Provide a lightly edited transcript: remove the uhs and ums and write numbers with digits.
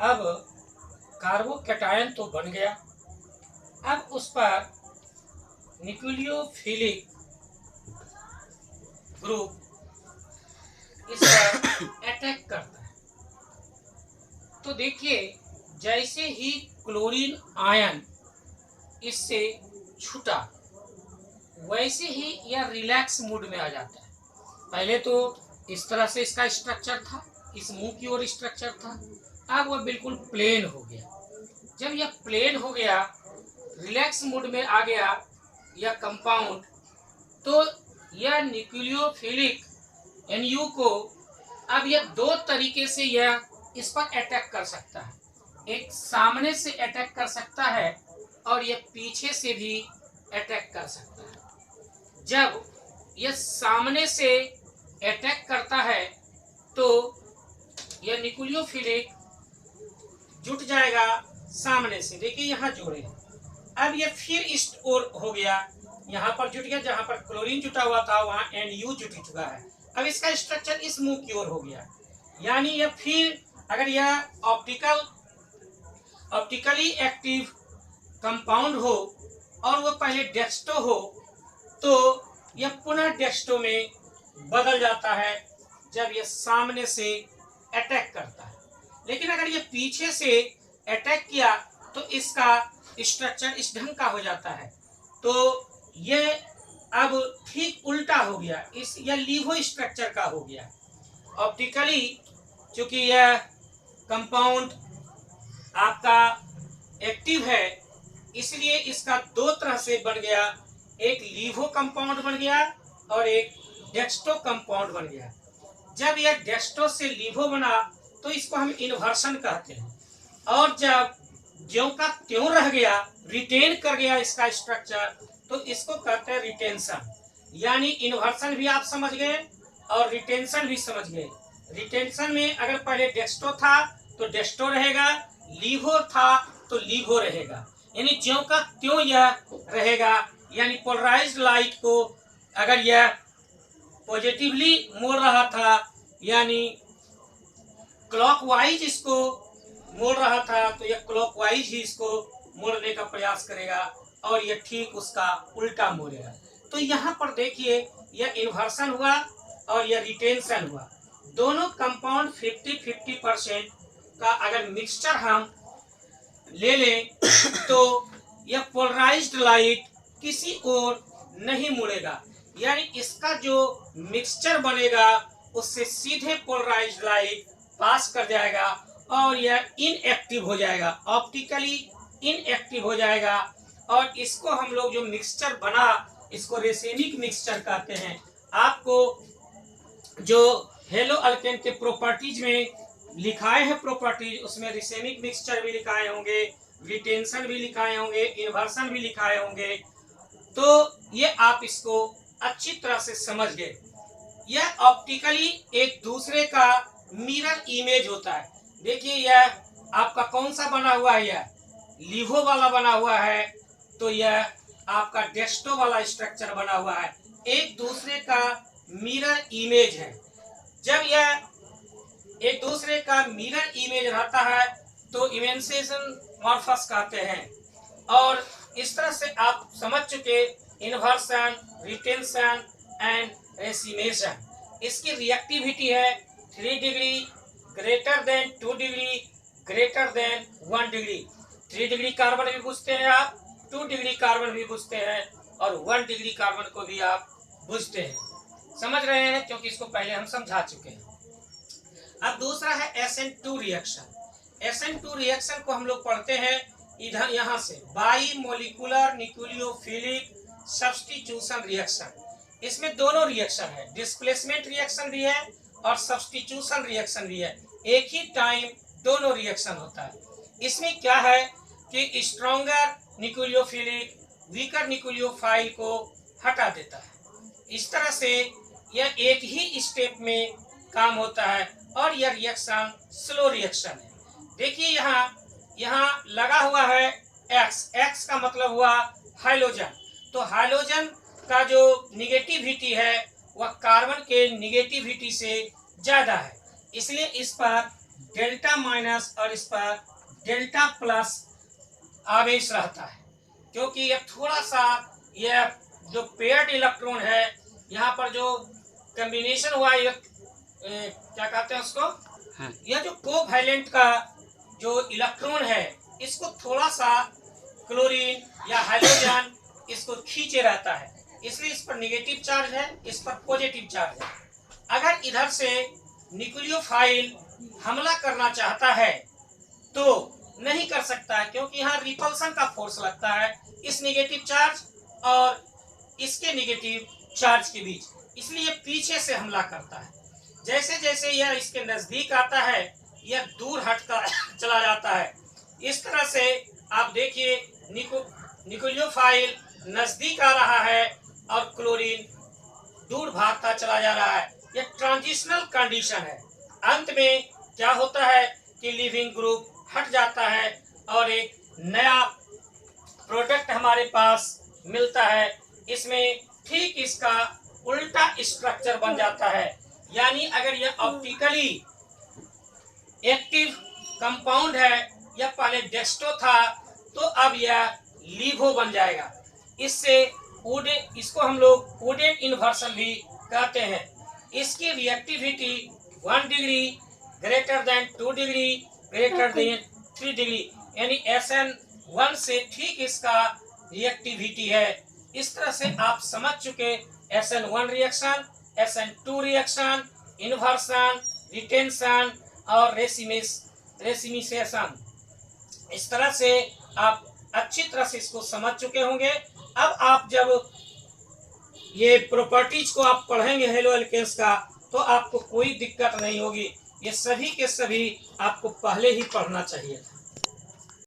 अब कार्बोकैटायन तो बन गया, अब उस पर न्यूक्लियोफिलिक ग्रुप इस पर अटैक करता है। तो देखिए, जैसे ही क्लोरीन आयन इससे छूटा वैसे ही यह रिलैक्स मूड में आ जाता है। पहले तो इस तरह से इसका स्ट्रक्चर था, इस मुंह की ओर स्ट्रक्चर था, अब वह बिल्कुल प्लेन हो गया। जब यह प्लेन हो गया, रिलैक्स मूड में आ गया यह कंपाउंड, तो यह न्यूक्लियोफिलिक NU को अब यह दो तरीके से यह इस पर अटैक कर सकता है। एक सामने से अटैक कर सकता है और यह पीछे से भी अटैक कर सकता है। जब यह सामने से अटैक करता है तो यह न्यूक्लियोफिलिक जुट जाएगा सामने से। देखिए यहाँ जोड़े, अब यह फिर इस ओर हो गया, यहाँ पर जुट गया, जहाँ पर क्लोरीन जुटा हुआ था वहाँ NU जुट चुका है। अब इसका स्ट्रक्चर इस मुंह की ओर हो गया, यानी यह फिर अगर यह ऑप्टिकली एक्टिव कंपाउंड हो और वो पहले डेक्स्टो हो तो यह पुनः डेक्स्टो में बदल जाता है जब यह सामने से अटैक करता है। लेकिन अगर यह पीछे से अटैक किया तो इसका स्ट्रक्चर इस ढंग का हो जाता है। तो यह अब ठीक उल्टा हो गया, यह लीवो स्ट्रक्चर का हो गया। ऑप्टिकली चूंकि यह कंपाउंड आपका एक्टिव है, इसलिए इसका दो तरह से बन गया, एक लीवो कंपाउंड बन गया और एक डेक्स्टो कंपाउंड बन गया। जब यह डेक्स्टो से लीवो बना तो इसको हम इन्वर्सन कहते हैं, और जब ज्यों का त्यों रह गया, रिटेन कर गया इसका स्ट्रक्चर, तो इसको कहते हैं रिटेंशन। यानी इन्वर्सन भी आप समझ गए और रिटेंशन भी समझ गए। रिटेंशन में अगर पहले डेक्स्टो था तो डेक्स्टो रहेगा, लीवो था तो लीवो रहेगा, यानी ज्यों का त्यों यह रहेगा। यानी पोलराइज्ड लाइट को अगर यह पॉजिटिवली मोड़ रहा था, यानी क्लॉकवाइज इसको मोड़ रहा था, तो यह क्लॉकवाइज ही इसको मोड़ने का प्रयास करेगा और यह ठीक उसका उल्टा मोड़ेगा। तो यहाँ पर देखिए, यह इन्वर्सन हुआ और यह रिटेंशन हुआ। दोनों कंपाउंड 50-50% का अगर मिक्सचर हम ले लें तो यह पोलराइज्ड लाइट किसी ओर नहीं मुड़ेगा, यानी इसका जो मिक्सचर बनेगा उससे सीधे पोलराइज्ड लाइट पास कर जाएगा और यह इनएक्टिव हो जाएगा, ऑप्टिकली इनएक्टिव हो जाएगा। और इसको हम लोग जो मिक्सचर बना, इसको रेसेनिक मिक्सचर कहते हैं। आपको जो हेलो अल्केन के प्रॉपर्टीज में लिखाए हैं प्रॉपर्टीज, उसमें रेसेनिक मिक्सचर भी लिखाए होंगे, रिटेंशन भी लिखाए होंगे, इन्वर्सन भी लिखाए होंगे। तो ये आप इसको अच्छी तरह से समझ गए। यह ऑप्टिकली एक दूसरे का मिरर इमेज होता है। देखिए यह आपका कौन सा बना हुआ है, यह लीवो वाला बना हुआ है, तो यह आपका डेक्स्टो वाला स्ट्रक्चर बना हुआ है, एक दूसरे का मिरर इमेज है। जब यह एक दूसरे का मिरर इमेज रहता है तो इमेंसेशन मॉर्फस कहते हैं। और इस तरह से आप समझ चुके इन्वर्सन, रिटेंशन एंड रेसिमेशन। इसकी रिएक्टिविटी है 3 degree greater than 2 degree greater than 1 degree. 3 degree carbon भी पूछते हैं आप, 2 डिग्री कार्बन भी पूछते हैं और 1 डिग्री कार्बन को भी आप पूछते हैं। समझ रहे हैं, क्योंकि इसको पहले हम समझा चुके हैं। अब दूसरा है SN2 रिएक्शन। SN2 रिएक्शन को हम लोग पढ़ते हैं इधर, यहाँ से by molecular nucleophilic substitution reaction. इसमें दोनों रिएक्शन है, डिस्प्लेसमेंट रिएक्शन भी है और सब्स्टिट्यूशन रिएक्शन भी है। एक ही टाइम दोनों रिएक्शन होता है। इसमें क्या है कि स्ट्रॉन्गर न्यूक्लियोफिलिक वीकर न्यूक्लियोफाइल को हटा देता है। इस तरह से यह एक ही स्टेप में काम होता है और यह रिएक्शन स्लो रिएक्शन है। देखिए यहाँ लगा हुआ है X का मतलब हुआ हाइड्रोजन। तो हाइड्रोजन का जो निगेटिविटी है वह कार्बन के निगेटिविटी से ज्यादा है, इसलिए इस पर डेल्टा माइनस और इस पर डेल्टा प्लस आवेश रहता है, क्योंकि यह थोड़ा सा यह जो पेयर्ड इलेक्ट्रॉन है, यहाँ पर जो कॉम्बिनेशन हुआ, यह क्या कहते हैं उसको, यह जो कोवैलेंट का जो इलेक्ट्रॉन है, इसको थोड़ा सा क्लोरीन या हाइड्रोजन इसको खींचे रहता है, इसलिए इस पर नेगेटिव चार्ज है, इस पर पॉजिटिव चार्ज है। अगर इधर से न्यूक्लियोफाइल हमला करना चाहता है तो नहीं कर सकता है, क्योंकि यहाँ रिपल्सन का फोर्स लगता है इस नेगेटिव चार्ज और इसके नेगेटिव चार्ज के बीच, इसलिए पीछे से हमला करता है। जैसे जैसे यह इसके नजदीक आता है, यह दूर हटता चला जाता है। इस तरह से आप देखिए न्यूक्लियोफाइल नजदीक आ रहा है और क्लोरीन दूर भागता चला जा रहा है। यह ट्रांजिशनल कंडीशन है। अंत में क्या होता है कि लिविंग ग्रुप हट जाता है और एक नया प्रोडक्ट हमारे पास मिलता है। इसमें ठीक इसका उल्टा स्ट्रक्चर बन जाता है, यानी अगर यह ऑप्टिकली एक्टिव कंपाउंड है, यह पहले डेस्टो था, तो अब यह लीवो बन जाएगा। इससे इसको हम लोग वुडेन इन्वर्सन भी कहते हैं। इसकी reactivity 1 degree greater than 2 degree greater than 3 degree, यानी SN1 से ठीक इसका रिएक्टिविटी है। इस तरह से आप समझ चुके SN1 reaction, SN2 reaction, inversion, retention और रेसिमिसेशन। इस तरह से आप अच्छी तरह से इसको समझ चुके होंगे। अब आप जब ये प्रॉपर्टीज को आप पढ़ेंगे हेलो एल्केन्स का, तो आपको कोई दिक्कत नहीं होगी। ये सभी के सभी आपको पहले ही पढ़ना चाहिए था।